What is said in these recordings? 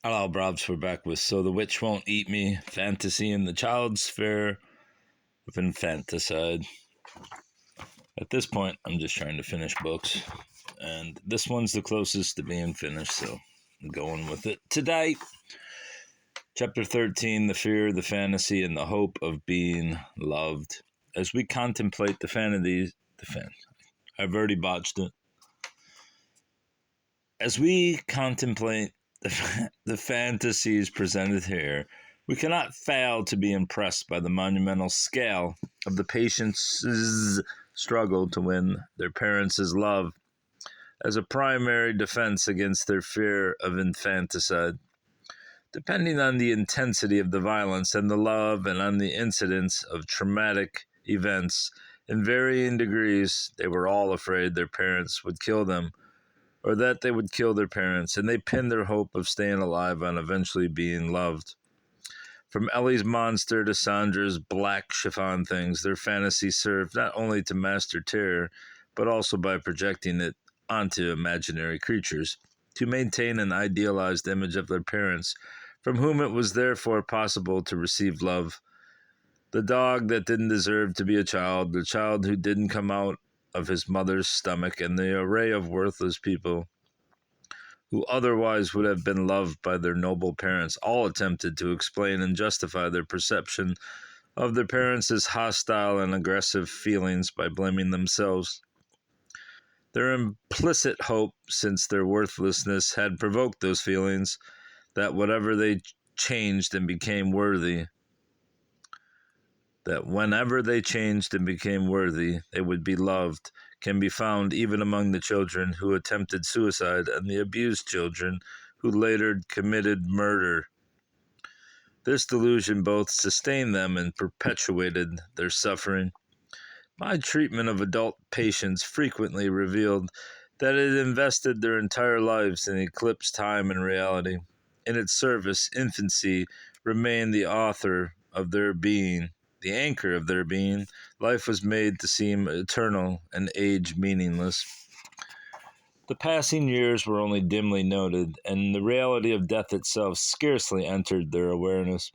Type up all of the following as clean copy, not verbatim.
Hello, Brobs. We're back with So the Witch Won't Eat Me, Fantasy in the Child's Sphere of Infanticide. At this point, I'm just trying to finish books, and this one's the closest to being finished, so I'm going with it today. Chapter 13, The Fear, the Fantasy, and the Hope of Being Loved. As we contemplate I've already botched it. As we contemplate the fantasies presented here, we cannot fail to be impressed by the monumental scale of the patient's struggle to win their parents' love as a primary defense against their fear of infanticide. Depending on the intensity of the violence and the love and on the incidence of traumatic events, in varying degrees, they were all afraid their parents would kill them or that they would kill their parents, and they pinned their hope of staying alive on eventually being loved. From Ellie's monster to Sandra's black chiffon things, their fantasy served not only to master terror, but also by projecting it onto imaginary creatures, to maintain an idealized image of their parents, from whom it was therefore possible to receive love. The dog that didn't deserve to be a child, the child who didn't come out of his mother's stomach, and the array of worthless people who otherwise would have been loved by their noble parents, all attempted to explain and justify their perception of their parents' hostile and aggressive feelings by blaming themselves. Their implicit hope, since their worthlessness had provoked those feelings, that whenever they changed and became worthy, they would be loved, can be found even among the children who attempted suicide and the abused children who later committed murder. This delusion both sustained them and perpetuated their suffering. My treatment of adult patients frequently revealed that it invested their entire lives in eclipsed time and reality. In its service, infancy remained the author of their being, the anchor of their being. Life was made to seem eternal and age meaningless. The passing years were only dimly noted, and the reality of death itself scarcely entered their awareness.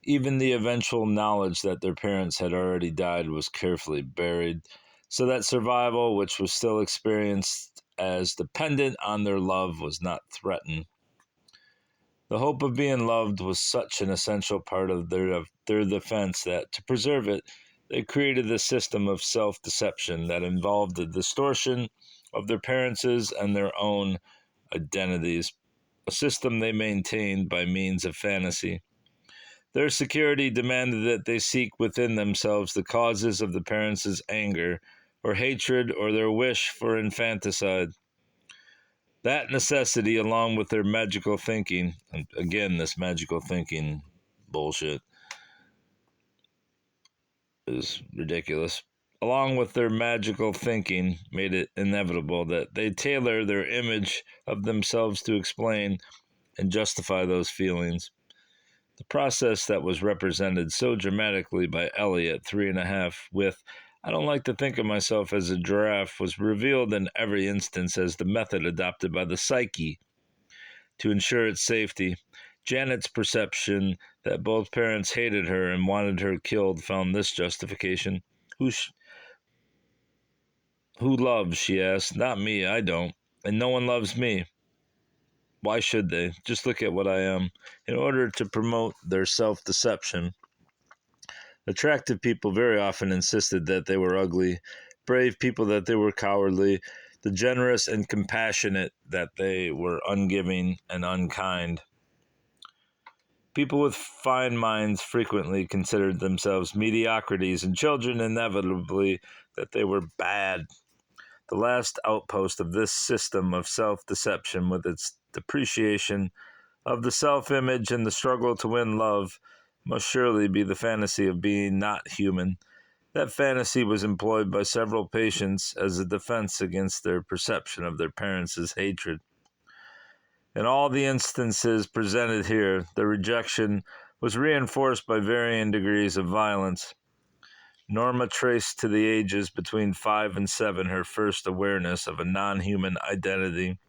Even the eventual knowledge that their parents had already died was carefully buried, so that survival, which was still experienced as dependent on their love, was not threatened. The hope of being loved was such an essential part of their defense that, to preserve it, they created a system of self-deception that involved the distortion of their parents' and their own identities, a system they maintained by means of fantasy. Their security demanded that they seek within themselves the causes of the parents' anger or hatred or their wish for infanticide. That necessity, along with their magical thinking, and again, this magical thinking bullshit is ridiculous, along with their magical thinking, made it inevitable that they tailor their image of themselves to explain and justify those feelings. The process that was represented so dramatically by Ellie at 3.5 with, "I don't like to think of myself as a giraffe," was revealed in every instance as the method adopted by the psyche to ensure its safety. Janet's perception that both parents hated her and wanted her killed found this justification. Who loves, she asked. "Not me, I don't. And no one loves me. Why should they? Just look at what I am." In order to promote their self-deception, attractive people very often insisted that they were ugly, brave people that they were cowardly, the generous and compassionate that they were ungiving and unkind. People with fine minds frequently considered themselves mediocrities, and children inevitably that they were bad. The last outpost of this system of self-deception, with its depreciation of the self-image and the struggle to win love, must surely be the fantasy of being not human. That fantasy was employed by several patients as a defense against their perception of their parents' hatred. In all the instances presented here, the rejection was reinforced by varying degrees of violence. Norma traced to the ages between 5 and 7 her first awareness of a non-human identity,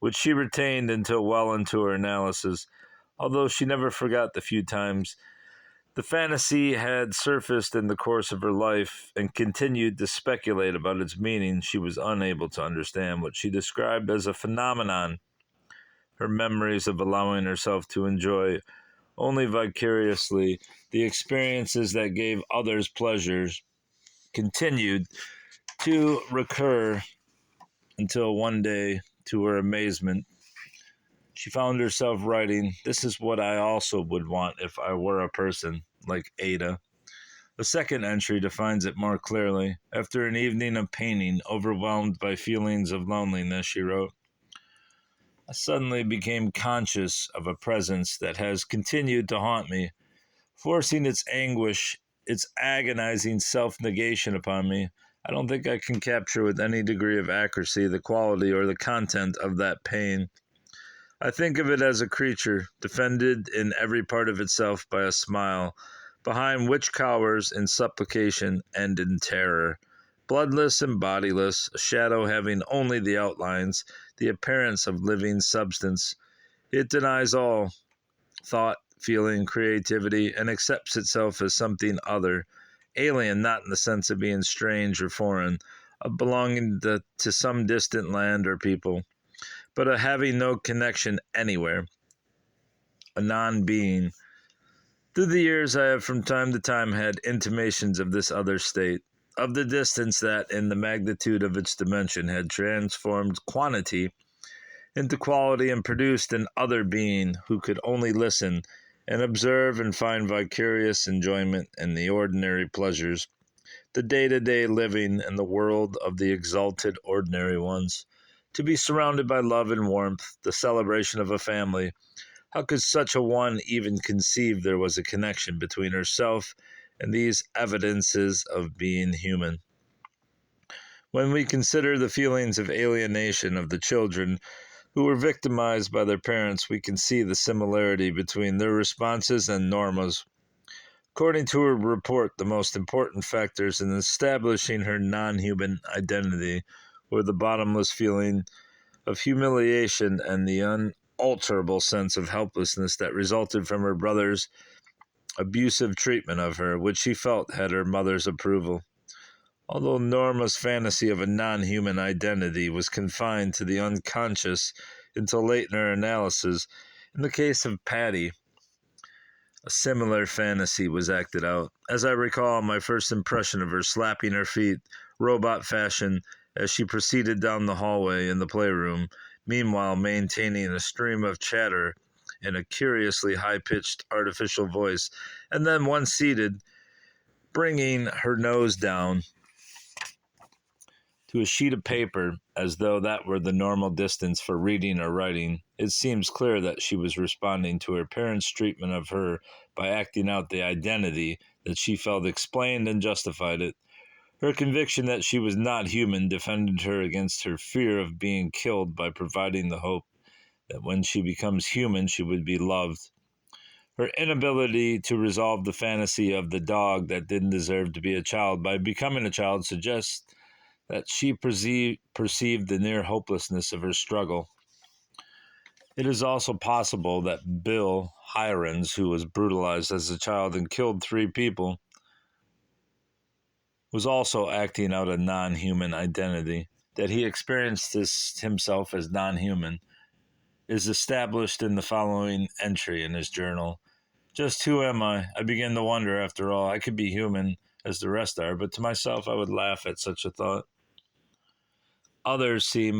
which she retained until well into her analysis, although she never forgot the few times the fantasy had surfaced in the course of her life and continued to speculate about its meaning. She was unable to understand what she described as a phenomenon. Her memories of allowing herself to enjoy only vicariously the experiences that gave others pleasures continued to recur until one day, to her amazement, she found herself writing, "This is what I also would want if I were a person like Ada." The second entry defines it more clearly. After an evening of painting, overwhelmed by feelings of loneliness, she wrote, "I suddenly became conscious of a presence that has continued to haunt me, forcing its anguish, its agonizing self-negation upon me. I don't think I can capture with any degree of accuracy the quality or the content of that pain. I think of it as a creature, defended in every part of itself by a smile, behind which cowers in supplication and in terror. Bloodless and bodiless, a shadow having only the outlines, the appearance of living substance. It denies all thought, feeling, creativity, and accepts itself as something other, alien not in the sense of being strange or foreign, of belonging to some distant land or people, but of having no connection anywhere, a non-being. Through the years, I have from time to time had intimations of this other state, of the distance that, in the magnitude of its dimension, had transformed quantity into quality and produced an other being who could only listen and observe and find vicarious enjoyment in the ordinary pleasures, the day-to-day living and the world of the exalted ordinary ones. To be surrounded by love and warmth, the celebration of a family, how could such a one even conceive there was a connection between herself and these evidences of being human? When we consider the feelings of alienation of the children who were victimized by their parents, we can see the similarity between their responses and Norma's. According to her report, the most important factors in establishing her non-human identity were the bottomless feeling of humiliation and the unalterable sense of helplessness that resulted from her brother's abusive treatment of her, which she felt had her mother's approval. Although Norma's fantasy of a non-human identity was confined to the unconscious until late in her analysis, in the case of Patty, a similar fantasy was acted out. As I recall, my first impression of her slapping her feet, robot fashion, as she proceeded down the hallway in the playroom, meanwhile maintaining a stream of chatter in a curiously high-pitched artificial voice, and then, once seated, bringing her nose down to a sheet of paper as though that were the normal distance for reading or writing. It seems clear that she was responding to her parents' treatment of her by acting out the identity that she felt explained and justified it. Her conviction that she was not human defended her against her fear of being killed by providing the hope that when she becomes human she would be loved. Her inability to resolve the fantasy of the dog that didn't deserve to be a child by becoming a child suggests that she perceived the near hopelessness of her struggle. It is also possible that Bill Hirons, who was brutalized as a child and killed 3 people, was also acting out a non-human identity. That he experienced this himself as non-human is established in the following entry in his journal. "Just who am I? I begin to wonder, after all. I could be human as the rest are, but to myself I would laugh at such a thought. Others seem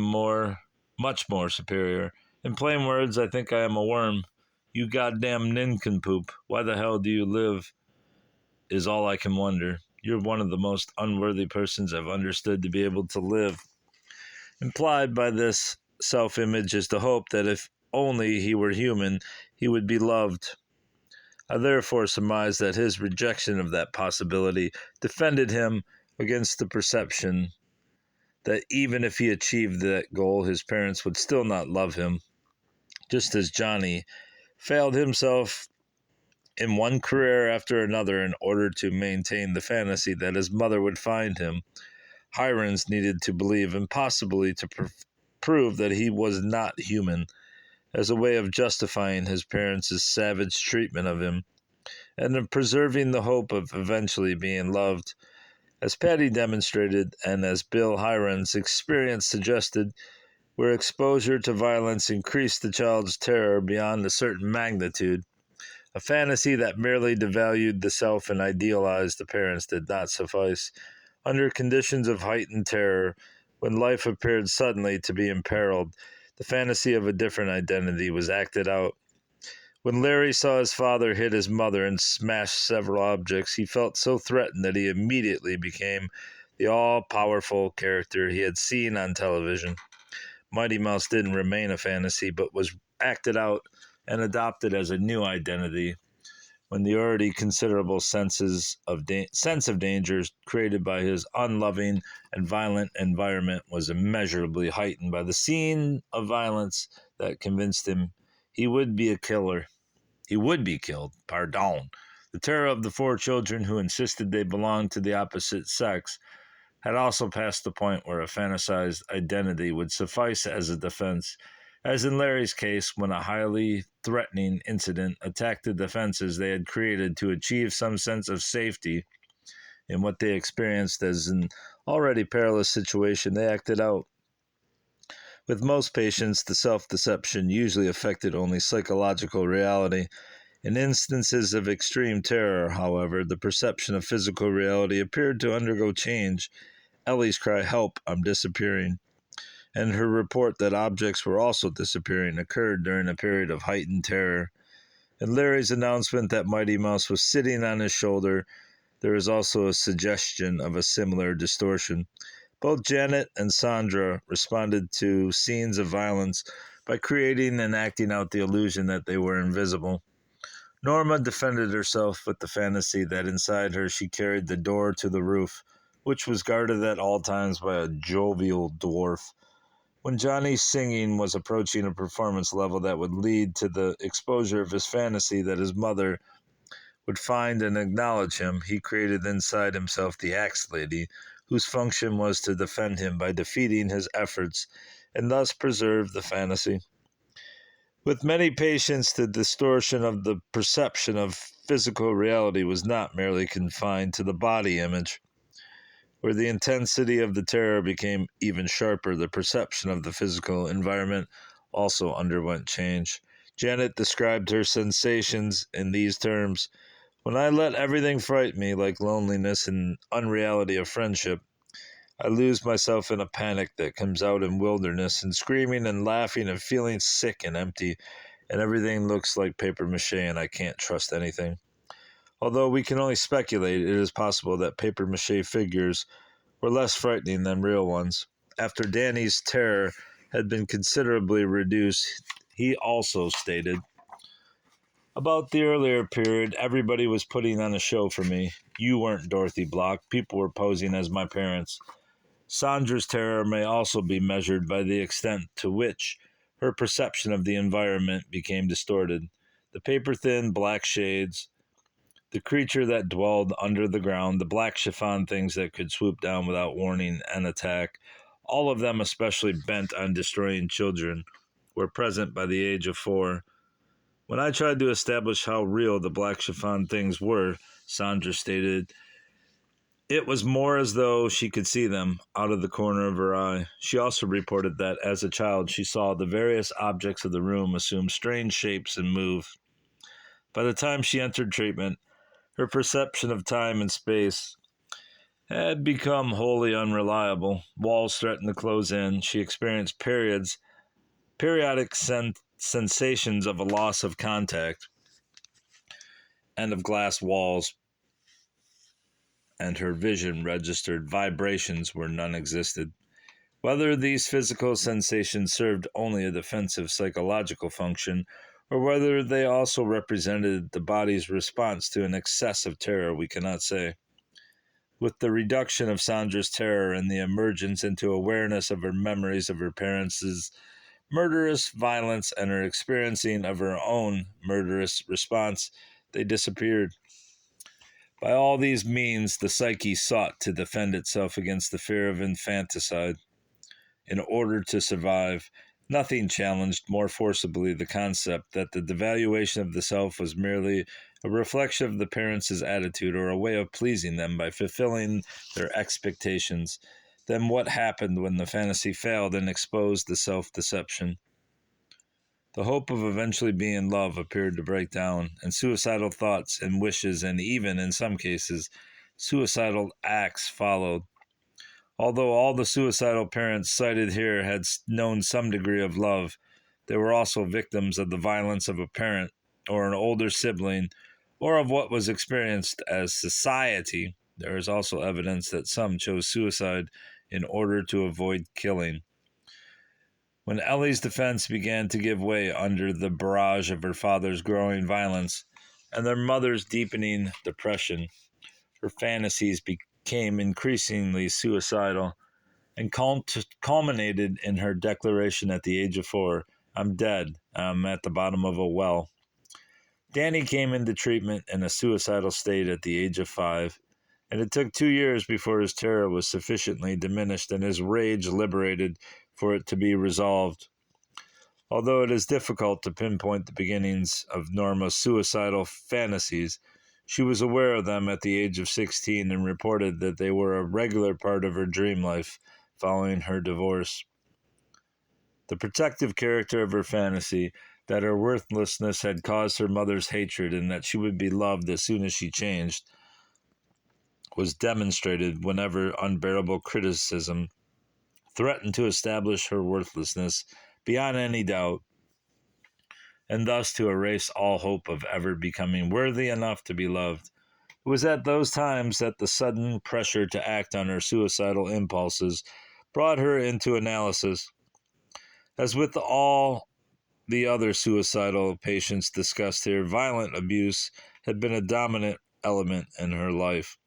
much more superior. In plain words, I think I am a worm. You goddamn nincompoop. Why the hell do you live is all I can wonder. You're one of the most unworthy persons I've understood to be able to live." Implied by this self-image is the hope that if only he were human, he would be loved. I therefore surmise that his rejection of that possibility defended him against the perception that even if he achieved that goal, his parents would still not love him. Just as Johnny failed himself in one career after another in order to maintain the fantasy that his mother would find him, Hirons needed to believe impossibly to prove that he was not human, as a way of justifying his parents' savage treatment of him, and of preserving the hope of eventually being loved. As Patty demonstrated, and as Bill Hiron's experience suggested, where exposure to violence increased the child's terror beyond a certain magnitude, a fantasy that merely devalued the self and idealized the parents did not suffice. Under conditions of heightened terror, when life appeared suddenly to be imperiled, the fantasy of a different identity was acted out. When Larry saw his father hit his mother and smash several objects, he felt so threatened that he immediately became the all-powerful character he had seen on television. Mighty Mouse didn't remain a fantasy, but was acted out and adopted as a new identity when the already considerable sense of danger created by his unloving and violent environment was immeasurably heightened by the scene of violence that convinced him he would be a killer. He would be killed. Pardon. The terror of the four children who insisted they belonged to the opposite sex had also passed the point where a fantasized identity would suffice as a defense, as in Larry's case when a highly threatening incident attacked the defenses they had created to achieve some sense of safety in what they experienced as an already perilous situation. They acted out. With most patients, the self-deception usually affected only psychological reality. In instances of extreme terror, however, the perception of physical reality appeared to undergo change. Ellie's cry, "Help, I'm disappearing," and her report that objects were also disappearing occurred during a period of heightened terror. In Larry's announcement that Mighty Mouse was sitting on his shoulder, there is also a suggestion of a similar distortion. Both Janet and Sandra responded to scenes of violence by creating and acting out the illusion that they were invisible. Norma defended herself with the fantasy that inside her she carried the door to the roof, which was guarded at all times by a jovial dwarf. When Johnny's singing was approaching a performance level that would lead to the exposure of his fantasy that his mother would find and acknowledge him, he created inside himself the Axe Lady, whose function was to defend him by defeating his efforts and thus preserve the fantasy. With many patients, the distortion of the perception of physical reality was not merely confined to the body image. Where the intensity of the terror became even sharper, the perception of the physical environment also underwent change. Janet described her sensations in these terms: "When I let everything frighten me, like loneliness and unreality of friendship, I lose myself in a panic that comes out in wilderness and screaming and laughing and feeling sick and empty, and everything looks like paper mache and I can't trust anything." Although we can only speculate, it is possible that paper mache figures were less frightening than real ones. After Danny's terror had been considerably reduced, he also stated, "About the earlier period, everybody was putting on a show for me. You weren't Dorothy Bloch. People were posing as my parents." Sandra's terror may also be measured by the extent to which her perception of the environment became distorted. The paper-thin black shades, the creature that dwelled under the ground, the black chiffon things that could swoop down without warning and attack, all of them especially bent on destroying children, were present by the age of 4. When I tried to establish how real the black chiffon things were, Sandra stated, it was more as though she could see them out of the corner of her eye. She also reported that, as a child, she saw the various objects of the room assume strange shapes and move. By the time she entered treatment, her perception of time and space had become wholly unreliable. Walls threatened to close in. She experienced periodic sensations of a loss of contact and of glass walls, and her vision registered vibrations where none existed. Whether these physical sensations served only a defensive psychological function, or whether they also represented the body's response to an excess of terror, we cannot say. With the reduction of Sandra's terror and the emergence into awareness of her memories of her parents' murderous violence and her experiencing of her own murderous response, they disappeared. By all these means, the psyche sought to defend itself against the fear of infanticide. in order to survive. Nothing challenged more forcibly the concept that the devaluation of the self was merely a reflection of the parents' attitude or a way of pleasing them by fulfilling their expectations than what happened when the fantasy failed and exposed the self-deception. The hope of eventually being in love appeared to break down, and suicidal thoughts and wishes, and even, in some cases, suicidal acts followed. Although all the suicidal parents cited here had known some degree of love, they were also victims of the violence of a parent or an older sibling, or of what was experienced as society. There is also evidence that some chose suicide in order to avoid killing. When Ellie's defense began to give way under the barrage of her father's growing violence and their mother's deepening depression, her fantasies became increasingly suicidal and culminated in her declaration at the age of 4, "I'm dead. I'm at the bottom of a well." Danny came into treatment in a suicidal state at the age of 5, and it took 2 years before his terror was sufficiently diminished and his rage liberated for it to be resolved. Although it is difficult to pinpoint the beginnings of Norma's suicidal fantasies, she was aware of them at the age of 16 and reported that they were a regular part of her dream life following her divorce. The protective character of her fantasy, that her worthlessness had caused her mother's hatred and that she would be loved as soon as she changed, was demonstrated whenever unbearable criticism threatened to establish her worthlessness beyond any doubt, and thus to erase all hope of ever becoming worthy enough to be loved. It was at those times that the sudden pressure to act on her suicidal impulses brought her into analysis. As with all the other suicidal patients discussed here, violent abuse had been a dominant element in her life.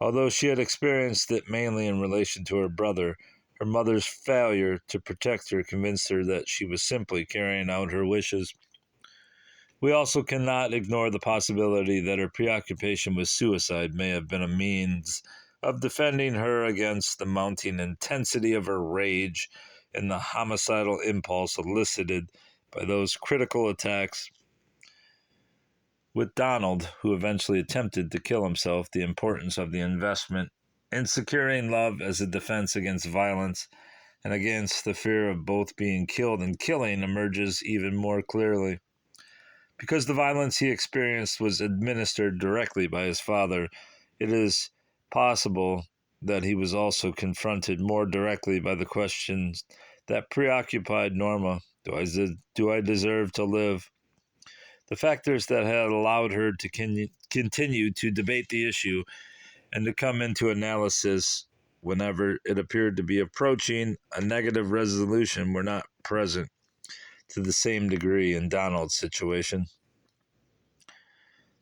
Although she had experienced it mainly in relation to her brother, her mother's failure to protect her convinced her that she was simply carrying out her wishes. We also cannot ignore the possibility that her preoccupation with suicide may have been a means of defending her against the mounting intensity of her rage and the homicidal impulse elicited by those critical attacks. With Donald, who eventually attempted to kill himself, the importance of the investment in securing love as a defense against violence and against the fear of both being killed and killing emerges even more clearly. Because the violence he experienced was administered directly by his father, it is possible that he was also confronted more directly by the questions that preoccupied Norma. Do I deserve to live? The factors that had allowed her to continue to debate the issue and to come into analysis whenever it appeared to be approaching a negative resolution were not present to the same degree in Donald's situation.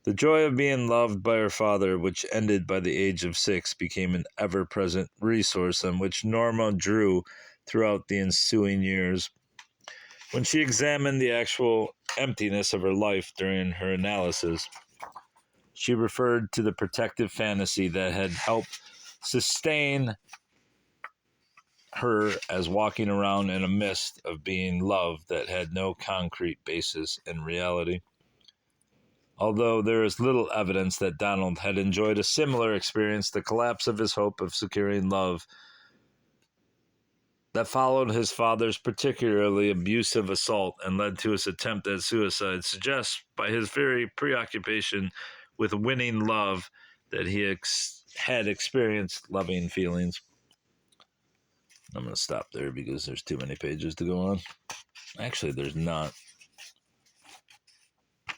The joy of being loved by her father, which ended by the age of 6, became an ever-present resource on which Norma drew throughout the ensuing years. When she examined the actual emptiness of her life during her analysis, she referred to the protective fantasy that had helped sustain her as walking around in a mist of being loved that had no concrete basis in reality. Although there is little evidence that Donald had enjoyed a similar experience, the collapse of his hope of securing love that followed his father's particularly abusive assault and led to his attempt at suicide suggests, by his very preoccupation with winning love, that he had experienced loving feelings. I'm going to stop there because there's too many pages to go on. Actually, there's not.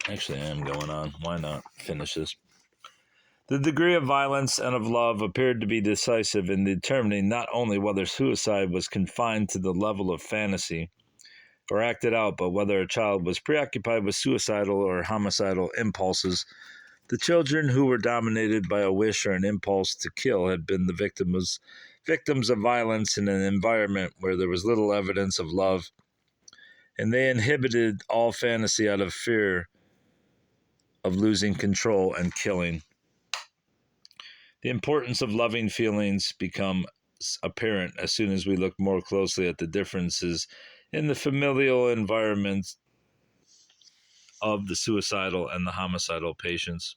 Actually, I am going on. Why not finish this? The degree of violence and of love appeared to be decisive in determining not only whether suicide was confined to the level of fantasy or acted out, but whether a child was preoccupied with suicidal or homicidal impulses. The children who were dominated by a wish or an impulse to kill had been the victims of violence in an environment where there was little evidence of love, and they inhibited all fantasy out of fear of losing control and killing. The importance of loving feelings become apparent as soon as we look more closely at the differences in the familial environment of the suicidal and the homicidal patients.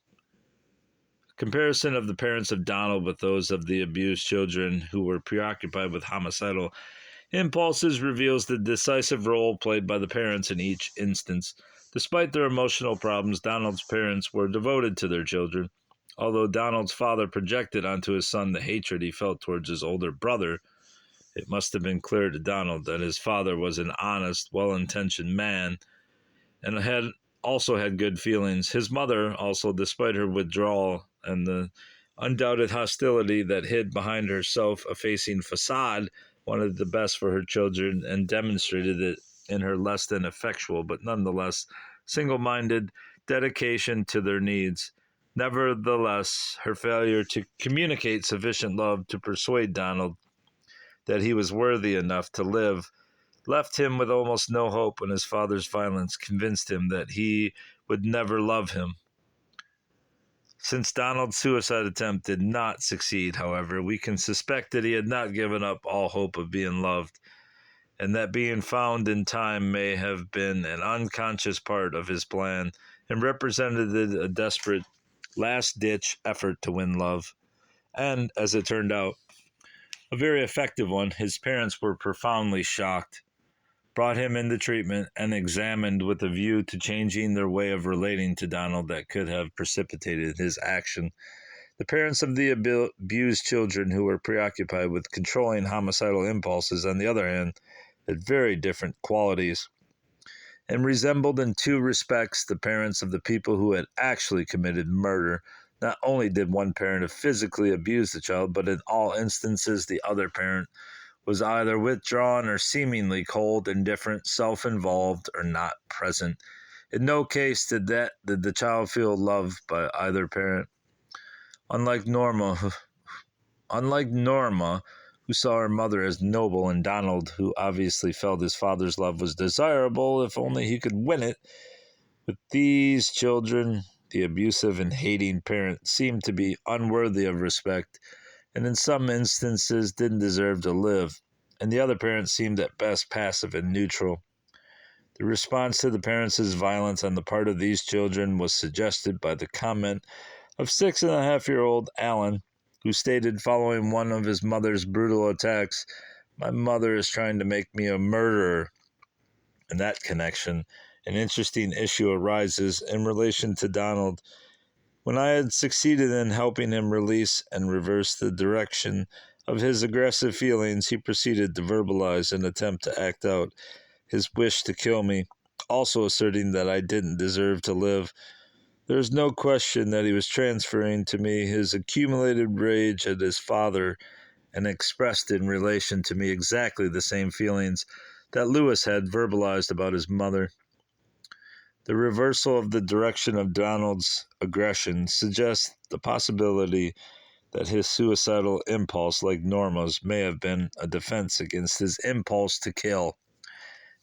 Comparison of the parents of Donald with those of the abused children who were preoccupied with homicidal impulses reveals the decisive role played by the parents in each instance. Despite their emotional problems, Donald's parents were devoted to their children. Although Donald's father projected onto his son the hatred he felt towards his older brother, it must have been clear to Donald that his father was an honest, well-intentioned man and had good feelings. His mother also, despite her withdrawal and the undoubted hostility that hid behind her self-effacing facade, wanted the best for her children and demonstrated it in her less than effectual, but nonetheless single-minded dedication to their needs. Nevertheless, her failure to communicate sufficient love to persuade Donald that he was worthy enough to live left him with almost no hope when his father's violence convinced him that he would never love him. Since Donald's suicide attempt did not succeed, however, we can suspect that he had not given up all hope of being loved, and that being found in time may have been an unconscious part of his plan and represented a desperate last-ditch effort to win love. And, as it turned out, a very effective one. His parents were profoundly shocked, brought him into treatment, and examined with a view to changing their way of relating to Donald that could have precipitated his action. The parents of the abused children who were preoccupied with controlling homicidal impulses, on the other hand, had very different qualities and resembled in two respects the parents of the people who had actually committed murder. Not only did one parent physically abuse the child, but in all instances the other parent was either withdrawn or seemingly cold, indifferent, self-involved, or not present. In no case did the child feel loved by either parent. Unlike Norma, who saw her mother as noble, and Donald, who obviously felt his father's love was desirable if only he could win it, with these children, the abusive and hating parent seemed to be unworthy of respect, and in some instances didn't deserve to live, and the other parent seemed at best passive and neutral. The response to the parents' violence on the part of these children was suggested by the comment of 6.5-year-old Alan, who stated following one of his mother's brutal attacks, "My mother is trying to make me a murderer." In that connection, an interesting issue arises in relation to Donald. When I had succeeded in helping him release and reverse the direction of his aggressive feelings, he proceeded to verbalize and attempt to act out his wish to kill me, also asserting that I didn't deserve to live. There is no question that he was transferring to me his accumulated rage at his father and expressed in relation to me exactly the same feelings that Lewis had verbalized about his mother. The reversal of the direction of Donald's aggression suggests the possibility that his suicidal impulse, like Norma's, may have been a defense against his impulse to kill,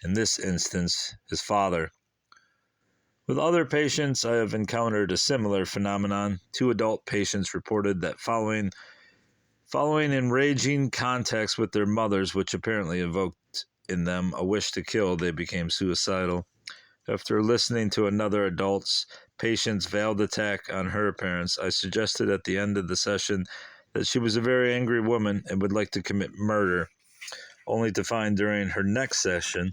in this instance, his father. With other patients, I have encountered a similar phenomenon. 2 adult patients reported that following enraging contacts with their mothers, which apparently evoked in them a wish to kill, they became suicidal. After listening to another adult's patient's veiled attack on her parents, I suggested at the end of the session that she was a very angry woman and would like to commit murder, only to find during her next session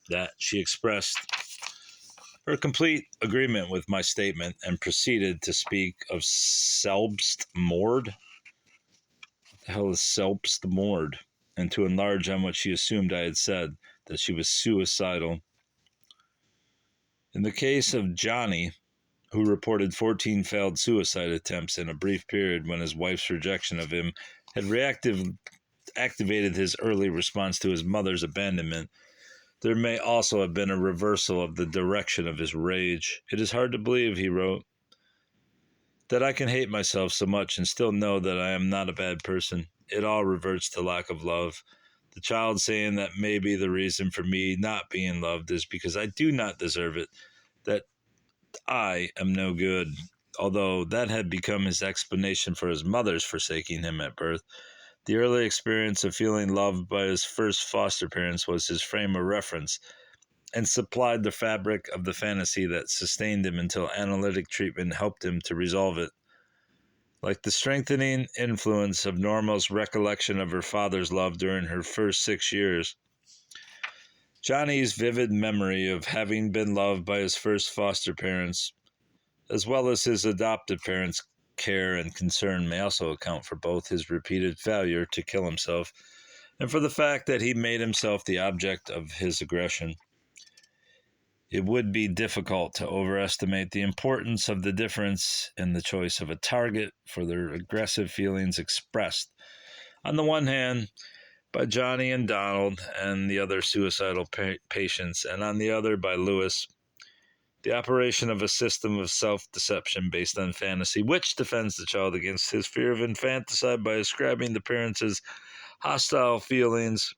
that she expressed her complete agreement with my statement and proceeded to speak of Selbstmord. What the hell is Selbstmord? And to enlarge on what she assumed I had said, that she was suicidal. In the case of Johnny, who reported 14 failed suicide attempts in a brief period when his wife's rejection of him had activated his early response to his mother's abandonment, there may also have been a reversal of the direction of his rage. "It is hard to believe," he wrote, "that I can hate myself so much and still know that I am not a bad person. It all reverts to lack of love. The child saying that maybe the reason for me not being loved is because I do not deserve it, that I am no good. although that had become his explanation for his mother's forsaking him at birth. The early experience of feeling loved by his first foster parents was his frame of reference and supplied the fabric of the fantasy that sustained him until analytic treatment helped him to resolve it. Like the strengthening influence of Norma's recollection of her father's love during her first 6 years, Johnny's vivid memory of having been loved by his first foster parents, as well as his adoptive parents' care and concern, may also account for both his repeated failure to kill himself and for the fact that he made himself the object of his aggression. It would be difficult to overestimate the importance of the difference in the choice of a target for their aggressive feelings expressed, on the one hand, by Johnny and Donald and the other suicidal patients, and on the other by Lewis. The operation of a system of self-deception based on fantasy, which defends the child against his fear of infanticide by ascribing the parents' hostile feelings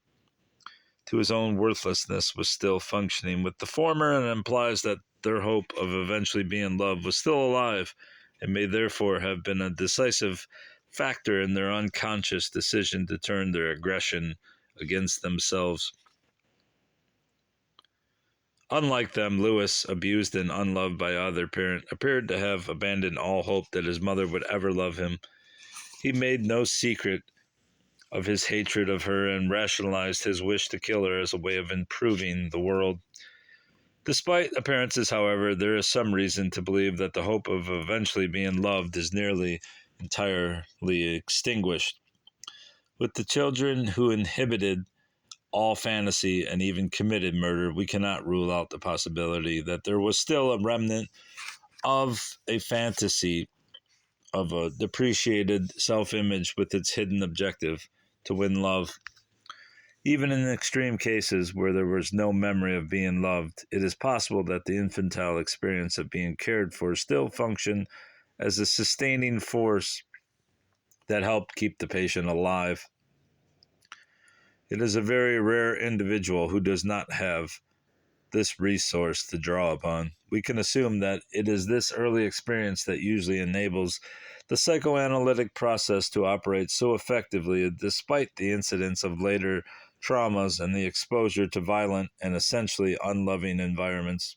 to his own worthlessness, was still functioning with the former, and implies that their hope of eventually being loved was still alive and may therefore have been a decisive factor in their unconscious decision to turn their aggression against themselves. Unlike them, Lewis, abused and unloved by either parent, appeared to have abandoned all hope that his mother would ever love him. He made no secret of his hatred of her and rationalized his wish to kill her as a way of improving the world. Despite appearances, however, there is some reason to believe that the hope of eventually being loved is nearly entirely extinguished. With the children who inhibited all fantasy and even committed murder, we cannot rule out the possibility that there was still a remnant of a fantasy of a depreciated self-image with its hidden objective to win love. Even in extreme cases where there was no memory of being loved, it is possible that the infantile experience of being cared for still functioned as a sustaining force that helped keep the patient alive. It is a very rare individual who does not have this resource to draw upon. We can assume that it is this early experience that usually enables the psychoanalytic process to operate so effectively, despite the incidence of later traumas and the exposure to violent and essentially unloving environments.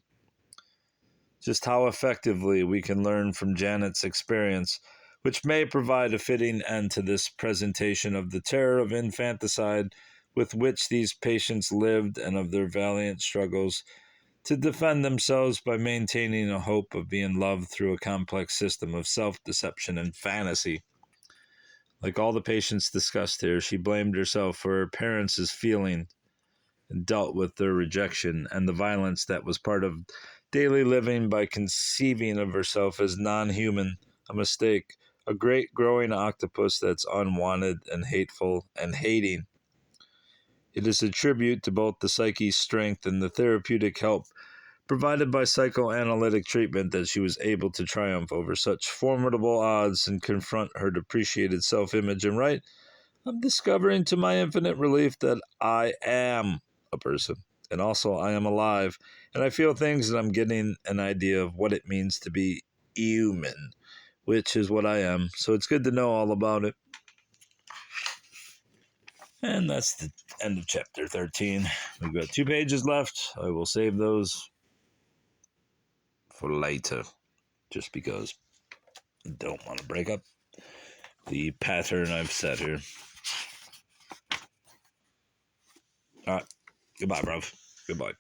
Just how effectively we can learn from Janet's experience, which may provide a fitting end to this presentation of the terror of infanticide with which these patients lived and of their valiant struggles to defend themselves by maintaining a hope of being loved through a complex system of self-deception and fantasy. Like all the patients discussed here, she blamed herself for her parents' feeling and dealt with their rejection and the violence that was part of daily living by conceiving of herself as non-human, a mistake, a great growing octopus that's unwanted and hateful and hating. It is a tribute to both the psyche's strength and the therapeutic help provided by psychoanalytic treatment that she was able to triumph over such formidable odds and confront her depreciated self-image. And right, I'm discovering to my infinite relief that I am a person, and also I am alive, and I feel things, and I'm getting an idea of what it means to be human, which is what I am. So it's good to know all about it. And that's the end of chapter 13. We've got 2 pages left. I will save those for later, just because I don't want to break up the pattern I've set here. All right. Goodbye, bruv. Goodbye.